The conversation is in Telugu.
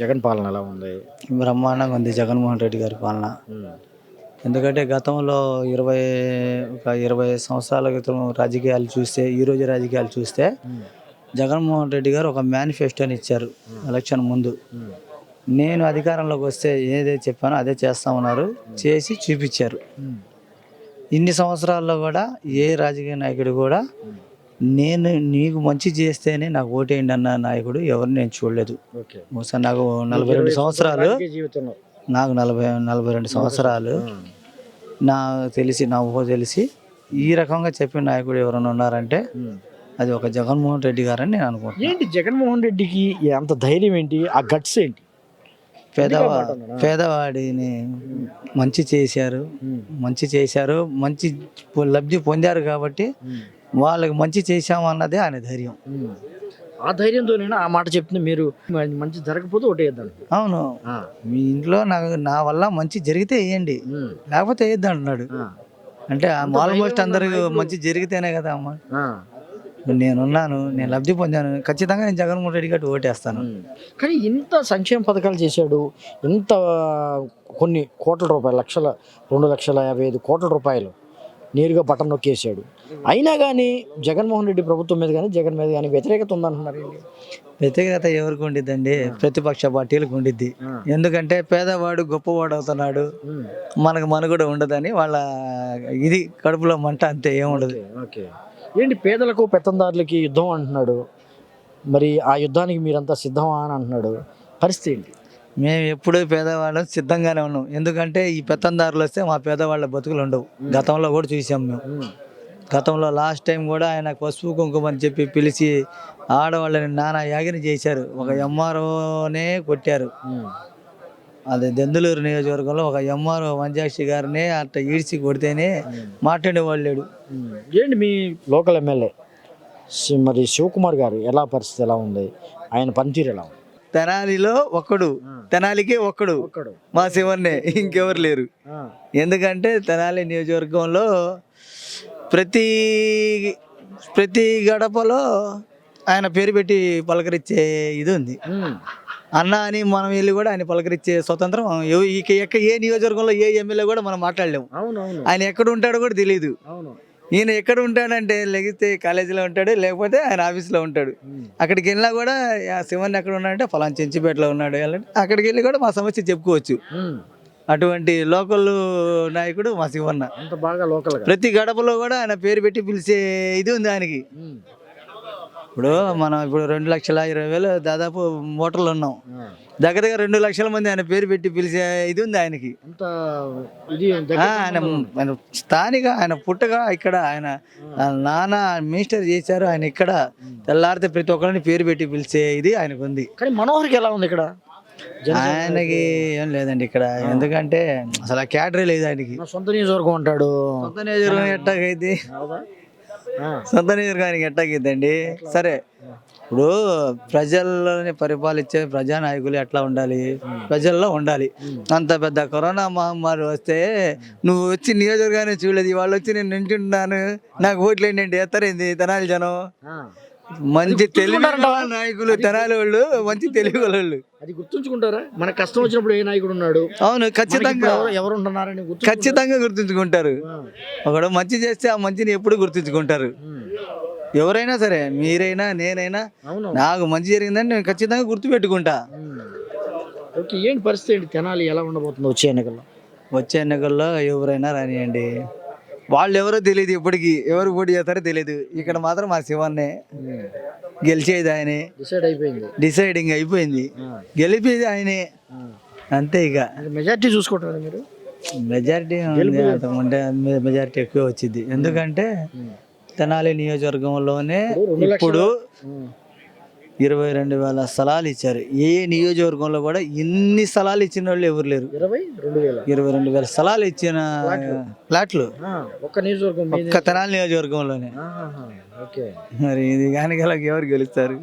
జగన్ పాలన ఎలా ఉంది? బ్రహ్మాండంగా ఉంది జగన్మోహన్ రెడ్డి గారి పాలన. ఎందుకంటే గతంలో 20 సంవత్సరాల క్రితం రాజకీయాలు చూస్తే, ఈరోజు రాజకీయాలు చూస్తే జగన్మోహన్ రెడ్డి గారు ఒక మేనిఫెస్టోని ఇచ్చారు ఎలక్షన్ ముందు. నేను అధికారంలోకి వస్తే ఏదైతే చెప్పానో అదే చేస్తామన్నారు, చేసి చూపించారు. ఇన్ని సంవత్సరాల్లో కూడా ఏ రాజకీయ నాయకుడు కూడా నేను నీకు మంచి చేస్తేనే నాకు ఓటేయండి అన్న నాయకుడు ఎవరిని నేను చూడలేదు. బహుశా నాకు 42 సంవత్సరాలు, నాకు 42 సంవత్సరాలు నాకు తెలిసి ఈ రకంగా చెప్పిన నాయకుడు ఎవరైనా ఉన్నారంటే అది ఒక జగన్మోహన్ రెడ్డి గారని నేను అనుకుంటున్నాను. ఏంటి జగన్మోహన్ రెడ్డికి అంత ధైర్యం ఏంటి? ఆ గట్స్ ఏంటి? పేదవాడిని మంచి చేశారు, మంచి లబ్ధి పొందారు కాబట్టి వాళ్ళకి మంచి చేశామన్నదే ఆయన ధైర్యం. ఆ ధైర్యంతోనే ఆ మాట చెప్తుంది. మీరు మంచి జరగకపోతే ఓటేద్దాం. అవును, మీ ఇంట్లో నా వల్ల మంచి జరిగితే వేయండి, లేకపోతే వేయద్దు అంటున్నాడు. అంటే ఆల్మోస్ట్ అందరికి మంచి జరిగితేనే కదా అమ్మా. నేనున్నాను, నేను లబ్ధి పొందాను, ఖచ్చితంగా నేను జగన్మోహన్ రెడ్డి గారికి ఓటేస్తాను. కానీ ఇంత సంక్షేమ పథకాలు చేశాడు, ఇంత కొన్ని కోట్ల రూపాయలు, 2,55,000 కోట్ల రూపాయలు నేరుగా బటన్ నొక్కేసాడు. అయినా కానీ జగన్మోహన్ రెడ్డి ప్రభుత్వం మీద కానీ జగన్ మీద కానీ వ్యతిరేకత ఉందంటున్నారు. వ్యతిరేకత ఎవరికి ఉండిద్దండి? ప్రతిపక్ష పార్టీలకు ఉండిద్ది. ఎందుకంటే పేదవాడు గొప్పవాడు అవుతున్నాడు, మనకు మనుగడ ఉండదని వాళ్ళ ఇది కడుపులో మంట, అంతే, ఏముండదు. ఏంటి పేదలకు పెత్తందారులకి యుద్ధం అంటున్నాడు, మరి ఆ యుద్ధానికి మీరంతా సిద్ధమా అని అంటున్నాడు. పరిస్థితి ఏంటి? మేము ఎప్పుడూ పేదవాళ్ళం సిద్ధంగానే ఉన్నాం. ఎందుకంటే ఈ పెత్తందారులు వస్తే మా పేదవాళ్ళ బతుకులు ఉండవు. గతంలో కూడా చూసాం మేము. గతంలో లాస్ట్ టైం కూడా ఆయన పసుపు కుంకుమ అని చెప్పి పిలిచి ఆడవాళ్ళని నానా యాగిని చేశారు. ఒక ఎంఆర్ఓనే కొట్టారు. అది దెందులూరు నియోజకవర్గంలో ఒక ఎంఆర్ఓ మంజాక్షి గారిని అట్లా ఈడ్చి కొడితేనే మాట్లాడేవాళ్ళు లేడు. ఏంటి మీ లోకల్ ఎమ్మెల్యే మరి శివకుమార్ గారు ఎలా పరిస్థితి ఎలా ఉంది? ఆయన పనితీరు ఎలా ఉంది? తెనాలిలో తెనాలికే ఒక్కడు మా శివన్నే, ఇంకెవరు లేరు. ఎందుకంటే తెనాలి నియోజకవర్గంలో ప్రతి గడపలో ఆయన పేరు పెట్టి పలకరించే ఇది ఉంది. అన్న అని మనం వెళ్ళి కూడా ఆయన పలకరించే స్వతంత్రం ఏ నియోజకవర్గంలో ఏ ఎమ్మెల్యే కూడా మనం మాట్లాడలేము. ఆయన ఎక్కడ ఉంటాడో కూడా తెలియదు. ఈయన ఎక్కడ ఉంటాడంటే లెగిస్తే కాలేజీలో ఉంటాడు, లేకపోతే ఆయన ఆఫీస్లో ఉంటాడు. అక్కడికి వెళ్ళినా కూడా శివన్ ఎక్కడ ఉన్నాడంటే ఫలానా చెంచిపేటలో ఉన్నాడు, అక్కడికి వెళ్ళి కూడా మా సమస్య చెప్పుకోవచ్చు. అటువంటి లోకల్ నాయకుడు మా శివన్న. అంత బాగా లోకల్, ప్రతి గడపలో కూడా ఆయన పేరు పెట్టి పిలిచే ఇది ఉంది ఆయనకి. ఇప్పుడు 2,20,000 దాదాపు ఓటర్లు ఉన్నాం. దగ్గర 2 లక్షల మంది ఆయన పేరు పెట్టి పిలిచే ఇది ఉంది ఆయనకి. ఆయన స్థానిక, ఆయన పుట్టగా ఇక్కడ, ఆయన నాన్న మినిస్టర్ చేశారు, ఆయన ఇక్కడ తెల్లారితే ప్రతి ఒక్కరిని పేరు పెట్టి పిలిచే ఇది ఆయనకు ఉంది. కానీ మనోహర్కి ఎలా ఉంది ఇక్కడ? ఆయనకి ఏం లేదండి ఇక్కడ. ఎందుకంటే అసలు ఆ క్యాటరీ లేదు ఆయనకి. సొంత నియోజకవర్గం అంటాడు. సొంత నియోజకవర్గం ఎట్టాగైతే, సొంత నియోజకవర్గానికి ఎట్టాగైద్దండి? సరే, ఇప్పుడు ప్రజల్లోని పరిపాలించే ప్రజానాయకులు ఎట్లా ఉండాలి? ప్రజల్లో ఉండాలి. అంత పెద్ద కరోనా మహమ్మారి వస్తే నువ్వు వచ్చి నియోజకవర్గాన్ని చూడలేదు, వాళ్ళు వచ్చి నేను నింటున్నాను నాకు ఓట్లు ఏంటంటే ఎత్తరైంది తెనాలి జనం. మంచి తెలివి నాయకులు తెనాలి వాళ్ళు, మంచి తెలివి వాళ్ళు. అది గుర్తుంచుకుంటారా? మనకు కష్టం వచ్చినప్పుడు ఏ నాయకుడు ఉన్నాడు? అవును, ఖచ్చితంగా ఎవరు ఉంటున్నారని ఖచ్చితంగా గుర్తుంచుకుంటారు. ఒకడు మంచి చేస్తే ఆ మంచిని ఎప్పుడు గుర్తుంచుకుంటారు. ఎవరైనా సరే, మీరైనా నేనైనా, నాకు మంచి జరిగిందని నేను ఖచ్చితంగా గుర్తుపెట్టుకుంటా. ఏంటి పరిస్థితి ఏంటి? తెనాలి ఎలా ఉండబోతుంది వచ్చే ఎన్నికల్లో ఎవరైనా రానియండి, వాళ్ళు ఎవరో తెలియదు, ఇప్పటికి ఎవరు పోటీ చేస్తారో తెలియదు. ఇక్కడ మాత్రం మా శివన్నే గెలిచేది, ఆయనే డిసైడింగ్ అయిపోయింది, గెలిపేది ఆయనే, అంతే. ఇక మెజారిటీ చూసుకుంటారు మీరు? మెజారిటీ ఎక్కువ వచ్చింది. ఎందుకంటే తెనాలి నియోజకవర్గంలోనే ఇప్పుడు 22,000 స్థలాలు ఇచ్చారు. ఏ నియోజకవర్గంలో కూడా ఇన్ని స్థలాలు ఇచ్చిన వాళ్ళు ఎవరు లేరు. 22,000 స్థలాలు ఇచ్చిన ఫ్లాట్లు ఒక్క తెనాలి నియోజకవర్గంలోనే. మరి ఇది కానీ ఎవరు గెలుస్తారు?